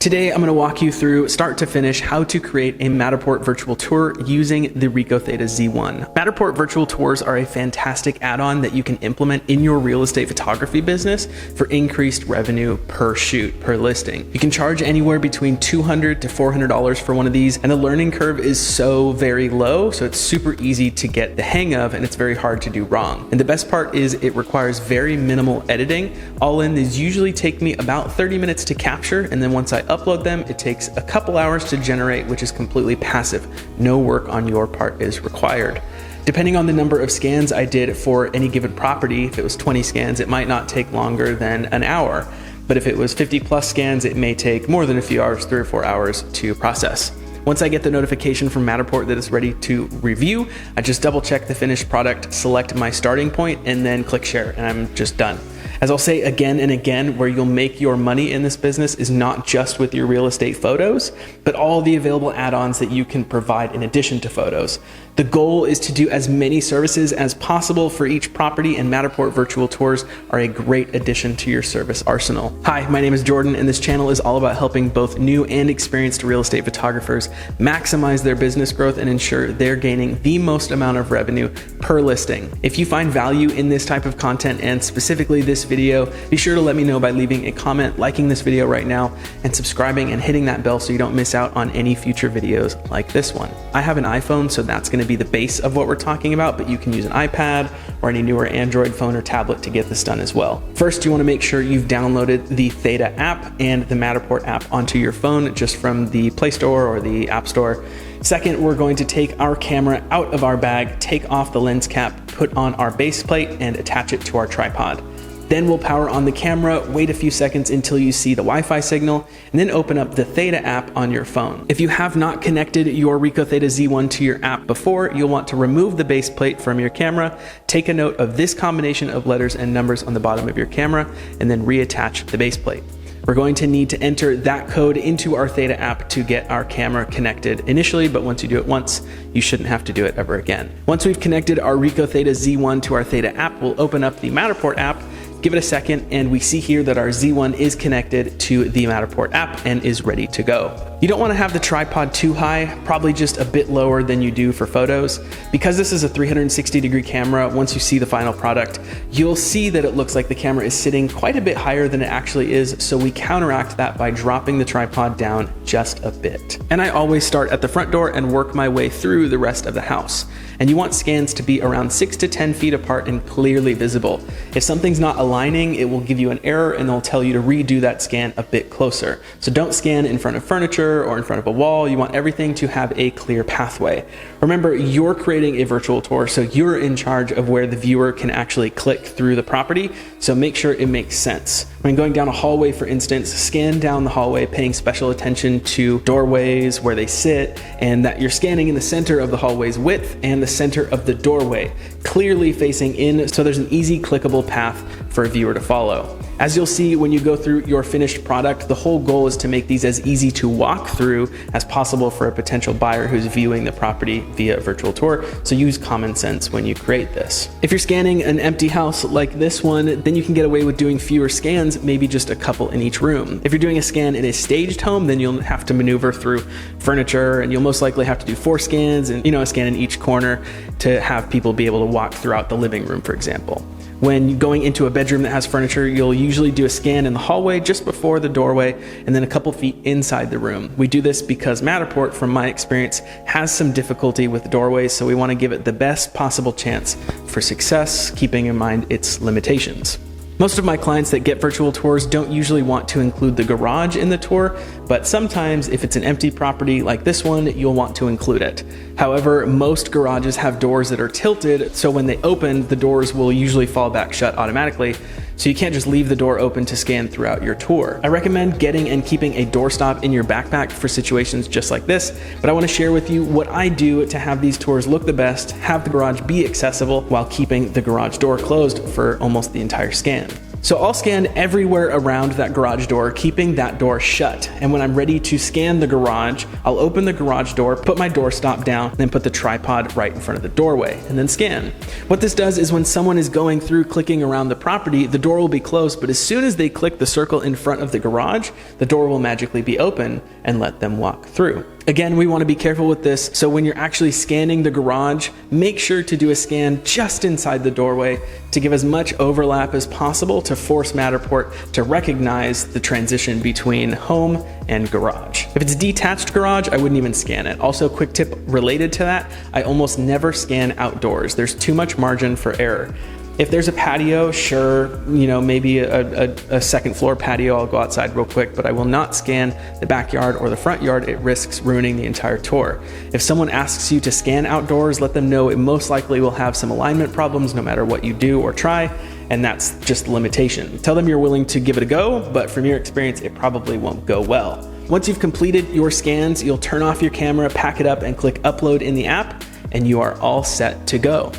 Today, I'm going to walk you through start to finish how to create a Matterport virtual tour using the Ricoh Theta Z1. Matterport virtual tours are a fantastic add-on that you can implement in your real estate photography business for increased revenue per shoot, per listing. You can charge anywhere between $200 to $400 for one of these, and the learning curve is so very low, so it's super easy to get the hang of, and it's very hard to do wrong. And the best part is it requires very minimal editing. All in, these usually take me about 30 minutes to capture, and then once I upload them, it takes a couple hours to generate, which is completely passive. No work on your part is required. Depending on the number of scans I did for any given property, if it was 20 scans, it might not take longer than an hour. But if it was 50 plus scans, it may take more than a few hours, 3 or 4 hours to process. Once I get the notification from Matterport that it's ready to review, I just double check the finished product, select my starting point, and then click share, and I'm just done. As I'll say again and again, where you'll make your money in this business is not just with your real estate photos, but all the available add-ons that you can provide in addition to photos. The goal is to do as many services as possible for each property, and Matterport virtual tours are a great addition to your service arsenal. Hi, my name is Jordan, and this channel is all about helping both new and experienced real estate photographers maximize their business growth and ensure they're gaining the most amount of revenue per listing. If you find value in this type of content, and specifically this video, be sure to let me know by leaving a comment, liking this video right now, and subscribing and hitting that bell so you don't miss out on any future videos like this one. I have an iPhone, so that's going to be the base of what we're talking about, but you can use an iPad or any newer Android phone or tablet to get this done as well. First, you want to make sure you've downloaded the Theta app and the Matterport app onto your phone just from the Play Store or the App Store. Second, we're going to take our camera out of our bag, take off the lens cap, put on our base plate, and attach it to our tripod. Then we'll power on the camera, wait a few seconds until you see the Wi-Fi signal, and then open up the Theta app on your phone. If you have not connected your Ricoh Theta Z1 to your app before, you'll want to remove the base plate from your camera, take a note of this combination of letters and numbers on the bottom of your camera, and then reattach the base plate. We're going to need to enter that code into our Theta app to get our camera connected initially, but once you do it once, you shouldn't have to do it ever again. Once we've connected our Ricoh Theta Z1 to our Theta app, we'll open up the Matterport app, give it a second, and we see here that our Z1 is connected to the Matterport app and is ready to go. You don't want to have the tripod too high, probably just a bit lower than you do for photos. Because this is a 360-degree camera, once you see the final product, you'll see that it looks like the camera is sitting quite a bit higher than it actually is, so we counteract that by dropping the tripod down just a bit. And I always start at the front door and work my way through the rest of the house. And you want scans to be around 6 to 10 feet apart and clearly visible. If something's not aligning, it will give you an error and it'll tell you to redo that scan a bit closer. So don't scan in front of furniture or in front of a wall. You want everything to have a clear pathway. Remember, you're creating a virtual tour, so you're in charge of where the viewer can actually click through the property, so make sure it makes sense. When going down a hallway, for instance, scan down the hallway, paying special attention to doorways, where they sit, and that you're scanning in the center of the hallway's width and the center of the doorway, clearly facing in, so there's an easy clickable path for a viewer to follow. As you'll see when you go through your finished product, the whole goal is to make these as easy to walk through as possible for a potential buyer who's viewing the property via a virtual tour, so use common sense when you create this. If you're scanning an empty house like this one, then you can get away with doing fewer scans, maybe just a couple in each room. If you're doing a scan in a staged home, then you'll have to maneuver through furniture, and you'll most likely have to do 4 scans and a scan in each corner to have people be able to walk throughout the living room, for example. When going into a bedroom that has furniture, you'll usually do a scan in the hallway just before the doorway and then a couple feet inside the room. We do this because Matterport, from my experience, has some difficulty with doorways, so we want to give it the best possible chance for success, keeping in mind its limitations. Most of my clients that get virtual tours don't usually want to include the garage in the tour, but sometimes if it's an empty property like this one, you'll want to include it. However, most garages have doors that are tilted, so when they open, the doors will usually fall back shut automatically, so you can't just leave the door open to scan throughout your tour. I recommend getting and keeping a doorstop in your backpack for situations just like this, but I want to share with you what I do to have these tours look the best, have the garage be accessible while keeping the garage door closed for almost the entire scan. So I'll scan everywhere around that garage door, keeping that door shut. And when I'm ready to scan the garage, I'll open the garage door, put my doorstop down, then put the tripod right in front of the doorway, and then scan. What this does is when someone is going through clicking around the property, the door will be closed, but as soon as they click the circle in front of the garage, the door will magically be open and let them walk through. Again, we want to be careful with this, so when you're actually scanning the garage, make sure to do a scan just inside the doorway to give as much overlap as possible to force Matterport to recognize the transition between home and garage. If it's detached garage, I wouldn't even scan it. Also, quick tip related to that, I almost never scan outdoors. There's too much margin for error. If there's a patio, sure, maybe a second floor patio, I'll go outside real quick, but I will not scan the backyard or the front yard. It risks ruining the entire tour. If someone asks you to scan outdoors, let them know it most likely will have some alignment problems no matter what you do or try, and that's just a limitation. Tell them you're willing to give it a go, but from your experience, it probably won't go well. Once you've completed your scans, you'll turn off your camera, pack it up, and click upload in the app, and you are all set to go.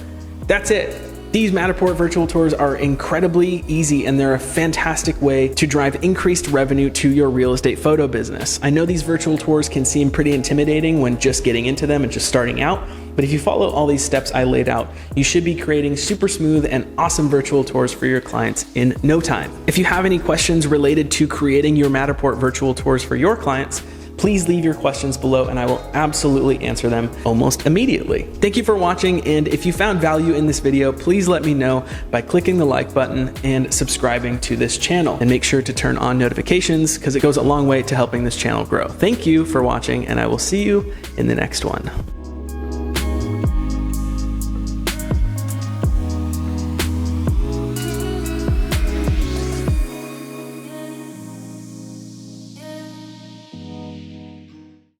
That's it. These Matterport virtual tours are incredibly easy, and they're a fantastic way to drive increased revenue to your real estate photo business. I know these virtual tours can seem pretty intimidating when just getting into them and just starting out, but if you follow all these steps I laid out, you should be creating super smooth and awesome virtual tours for your clients in no time. If you have any questions related to creating your Matterport virtual tours for your clients, please leave your questions below and I will absolutely answer them almost immediately. Thank you for watching, and if you found value in this video, please let me know by clicking the like button and subscribing to this channel. And make sure to turn on notifications because it goes a long way to helping this channel grow. Thank you for watching, and I will see you in the next one.